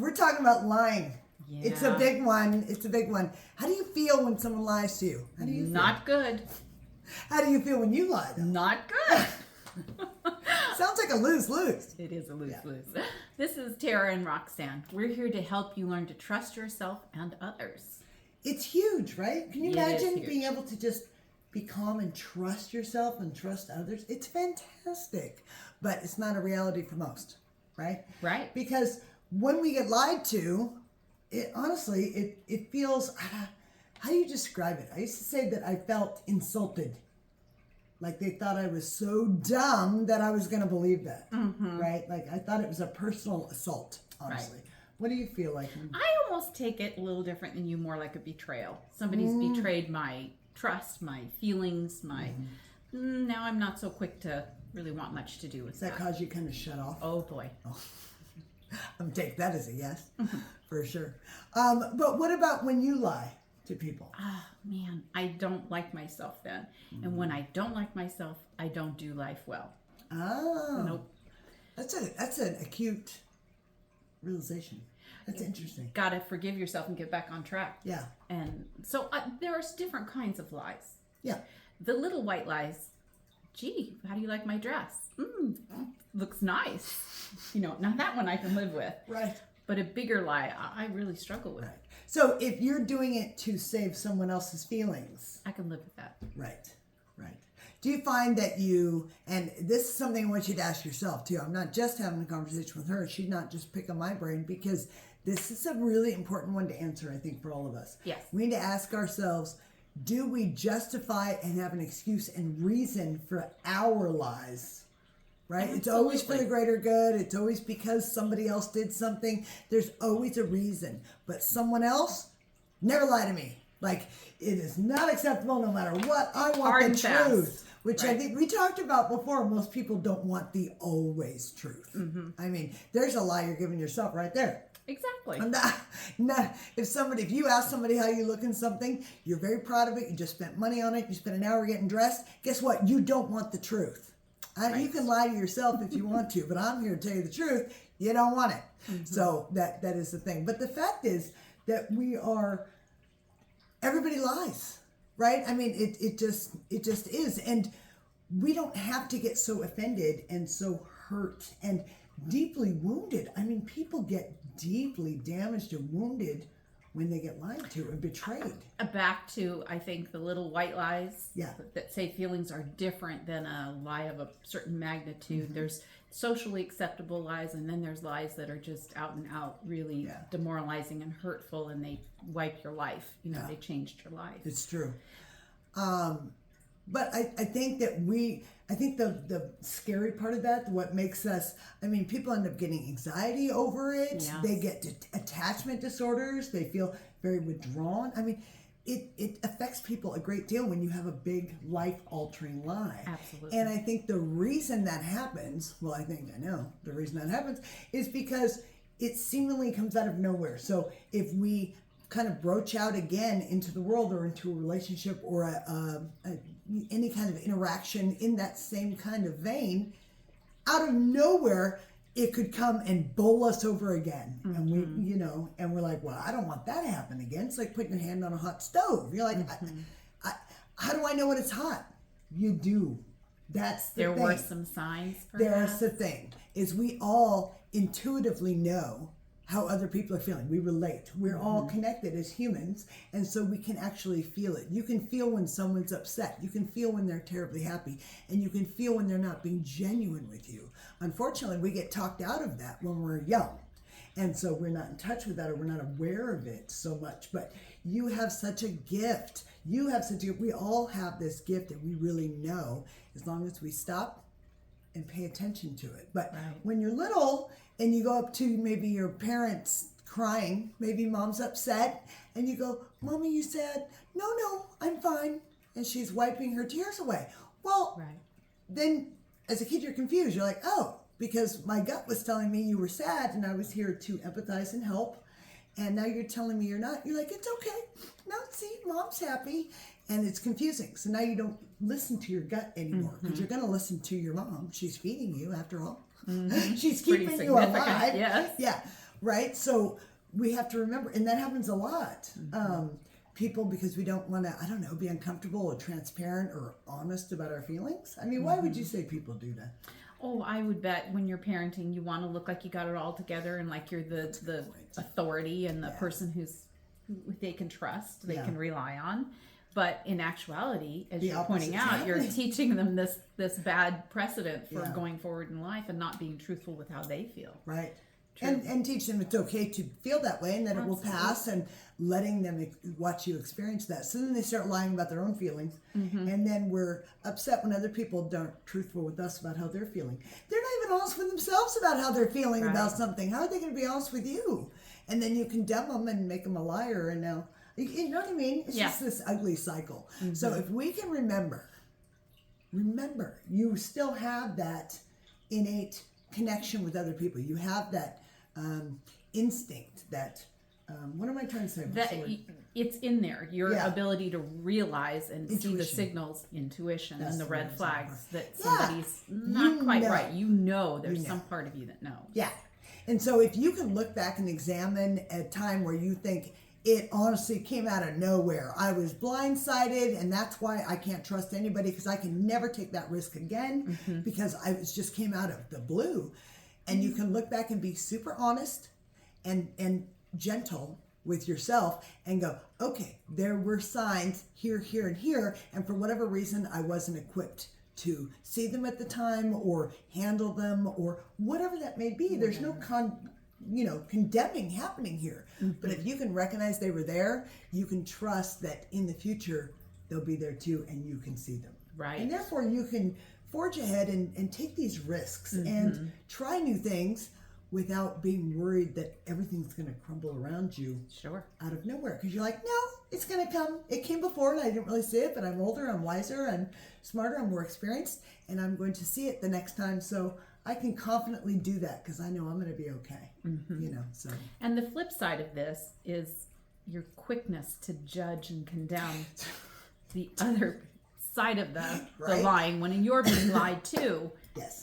We're talking about lying. Yeah. It's a big one. It's a big one. How do you feel when someone lies to you? How do you feel? Not good. How do you feel when you lie? Not good. Sounds like a lose-lose. It is a lose-lose. This is Tara and Roxanne. We're here to help you learn to trust yourself and others. It's huge, right? Can you It is imagine huge. being able to just be calm and trust yourself and trust others? It's fantastic, but it's not a reality for most, right? Right. Because when we get lied to, it honestly, it feels, how do you describe it? I used to say that I felt insulted. Like they thought I was so dumb that I was going to believe that, right? Like I thought it was a personal assault, honestly. Right. What do you feel like? I almost take it a little different than you, more like a betrayal. Somebody's betrayed my trust, my feelings, my... Now I'm not so quick to really want much to do with Does that cause you kind of shut off? Oh, boy. I'm going to take that as a yes, for sure. But what about when you lie to people? Ah, man, I don't like myself then. And when I don't like myself, I don't do life well. Oh. Nope. That's an acute realization. That's interesting. Got to forgive yourself and get back on track. Yeah. And so there are different kinds of lies. Yeah. The little white lies, gee, how do you like my dress? Looks nice. Now that one I can live with. Right. But a bigger lie, I really struggle with. Right. So if you're doing it to save someone else's feelings, I can live with that. right. Do you find that and this is something I want you to ask yourself too. I'm not just having a conversation with her. She's not just picking my brain, because this is a really important one to answer, I think, for all of us. Yes. We need to ask ourselves, do we justify and have an excuse and reason for our lies? Right? It's always for the greater good. It's always because somebody else did something. There's always a reason. But someone else, never lie to me. Like, it is not acceptable no matter what. I want Hard the and fast. truth. Which I Right. think we talked about before. Most people don't want the always truth. I mean, there's a lie you're giving yourself right there. Exactly. If you ask somebody how you look in something, you're very proud of it, you just spent money on it, you spent an hour getting dressed, guess what? You don't want the truth. You can lie to yourself if you want to, but I'm here to tell you the truth. You don't want it. So that is the thing. But the fact is that everybody lies, right? I mean, it just is. And we don't have to get so offended and so hurt and deeply wounded. I mean, people get deeply damaged and wounded when they get lied to and betrayed. Back to, I think, the little white lies Yeah. that say feelings are different than a lie of a certain magnitude. There's socially acceptable lies, and then there's lies that are just out and out really demoralizing and hurtful, and they wipe your life. They changed your life. It's true. But I think that the scary part of that, what makes us, I mean, people end up getting anxiety over it. Yes. They get attachment disorders. They feel very withdrawn. I mean, it affects people a great deal when you have a big life-altering lie. Absolutely. And I think the reason that happens, I know the reason that happens, is because it seemingly comes out of nowhere. So if we kind of broach out again into the world or into a relationship or any kind of interaction in that same kind of vein, out of nowhere, it could come and bowl us over again. And and we're like, well, I don't want that to happen again. It's like putting your hand on a hot stove. You're like, how do I know when it's hot? You do. That's the thing. There were some signs, perhaps. There's the thing, is we all intuitively know how other people are feeling. We relate. We're all connected as humans, and so we can actually feel it. You can feel when someone's upset. You can feel when they're terribly happy, and you can feel when they're not being genuine with you. Unfortunately, we get talked out of that when we're young, and so we're not in touch with that, or we're not aware of it so much. But you have such a gift. We all have this gift that we really know, as long as we stop and pay attention to it. But when you're little and you go up to maybe your parents crying, maybe mom's upset, and you go, Mommy, you sad? No, I'm fine. And she's wiping her tears away. Well, then as a kid, you're confused. You're like, oh, because my gut was telling me you were sad and I was here to empathize and help. And now you're telling me you're not. You're like, it's okay. No, see, mom's happy. And it's confusing. So now you don't listen to your gut anymore, because you're going to listen to your mom. She's feeding you, after all. She's keeping you alive. Yes. Yeah. right? So we have to remember, and that happens a lot. People, because we don't want to, I don't know, be uncomfortable or transparent or honest about our feelings. I mean, why would you say people do that? Oh, I would bet when you're parenting, you want to look like you got it all together and like you're the authority and the person who they can trust, they can rely on. But in actuality, as you're pointing out, you're teaching them this bad precedent for going forward in life and not being truthful with how they feel. Right. And teach them it's okay to feel that way and that it will pass, and letting them watch you experience that. So then they start lying about their own feelings, and then we're upset when other people aren't truthful with us about how they're feeling. They're not even honest with themselves about how they're feeling about something. How are they going to be honest with you? And then you condemn them and make them a liar, and now, you know what I mean? It's just this ugly cycle. So if we can remember, you still have that innate connection with other people. You have that instinct, that what am I trying to say? That it's in there. Your ability to realize and see the signals, intuition, and the red flags that somebody's not quite right. You know, there's some part of you that knows. Yeah. And so if you can look back and examine a time where you think it honestly came out of nowhere, I was blindsided, and that's why I can't trust anybody, because I can never take that risk again, because I just came out of the blue. And you can look back and be super honest and gentle with yourself and go, okay, there were signs here, here, and here. And for whatever reason, I wasn't equipped to see them at the time or handle them or whatever that may be. There's no condemning happening here. But if you can recognize they were there, you can trust that in the future, they'll be there too, and you can see them. Right. And therefore you can forge ahead and take these risks and try new things without being worried that everything's going to crumble around you out of nowhere. Because you're like, no, it's going to come. It came before and I didn't really see it, but I'm older, I'm wiser, I'm smarter, I'm more experienced, and I'm going to see it the next time. So I can confidently do that because I know I'm going to be okay. So. And the flip side of this is your quickness to judge and condemn the other side of the lying when you're being lied to.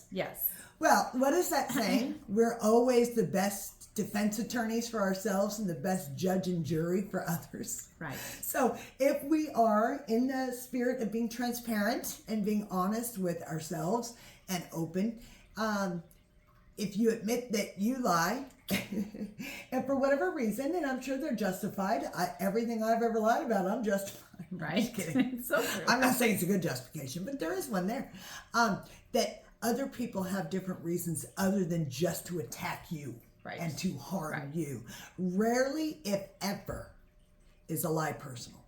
Yes. Well, what is that saying? We're always the best defense attorneys for ourselves and the best judge and jury for others. Right. So if we are in the spirit of being transparent and being honest with ourselves and open, if you admit that you lie, and for whatever reason, and I'm sure they're justified, everything I've ever lied about, I'm justified. Right. Just kidding. So true. I'm not saying it's a good justification, but there is one there. That other people have different reasons other than just to attack you and to harm you. Rarely, if ever, is a lie personal.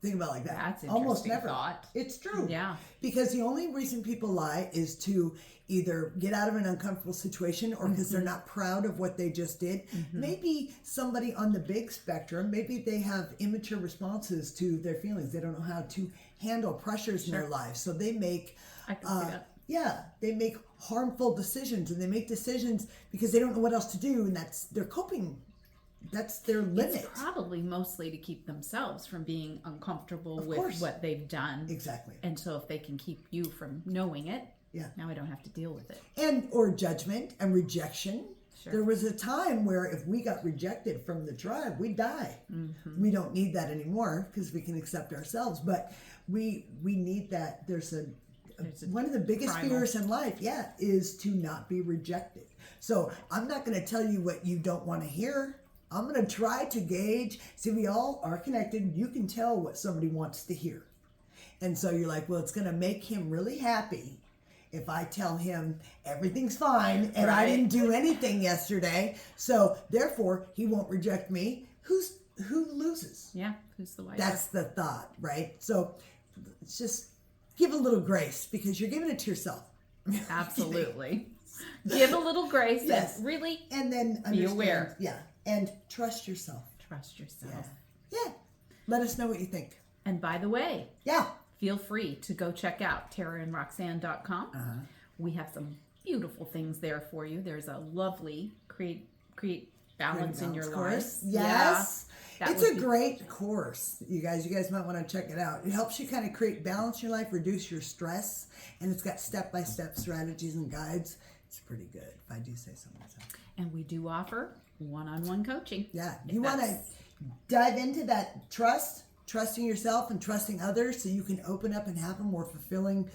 Think about it like that. That's interesting. Almost never. Thought. It's true. Yeah. Because the only reason people lie is to either get out of an uncomfortable situation or because they're not proud of what they just did. Maybe somebody on the big spectrum, maybe they have immature responses to their feelings. They don't know how to handle pressures in their lives. So they make... I can see that. Yeah, they make harmful decisions, and they make decisions because they don't know what else to do, and that's their coping. That's their limit. It's probably mostly to keep themselves from being uncomfortable with what they've done. Exactly. And so if they can keep you from knowing it, now I don't have to deal with it. And or judgment and rejection. Sure. There was a time where if we got rejected from the tribe, we'd die. We don't need that anymore because we can accept ourselves, but we need that. There's one of the biggest fears in life, is to not be rejected. So I'm not going to tell you what you don't want to hear. I'm going to try to gauge. See, we all are connected. You can tell what somebody wants to hear. And so you're like, well, it's going to make him really happy if I tell him everything's fine and I didn't do anything yesterday. So therefore, he won't reject me. Who loses? Yeah, who's the wiser? That's the thought, right? So it's just... give a little grace because you're giving it to yourself. Absolutely. Give a little grace. Yes. And really. And then be aware. Yeah. And trust yourself. Trust yourself. Yeah. Let us know what you think. And by the way. Feel free to go check out TaraandRoxanne.com. We have some beautiful things there for you. There's a lovely create balance in your course. life. Yes. It's a great course, you guys. You guys might want to check it out. It helps you kind of create balance in your life, reduce your stress, and it's got step-by-step strategies and guides. It's pretty good, if I do say so myself. And we do offer one-on-one coaching. Yeah. If You want to that's- dive into that trusting yourself and trusting others so you can open up and have a more fulfilling,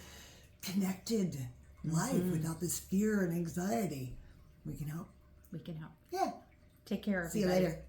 connected life without this fear and anxiety. We can help. We can help. Yeah. Take care, See you everybody. later.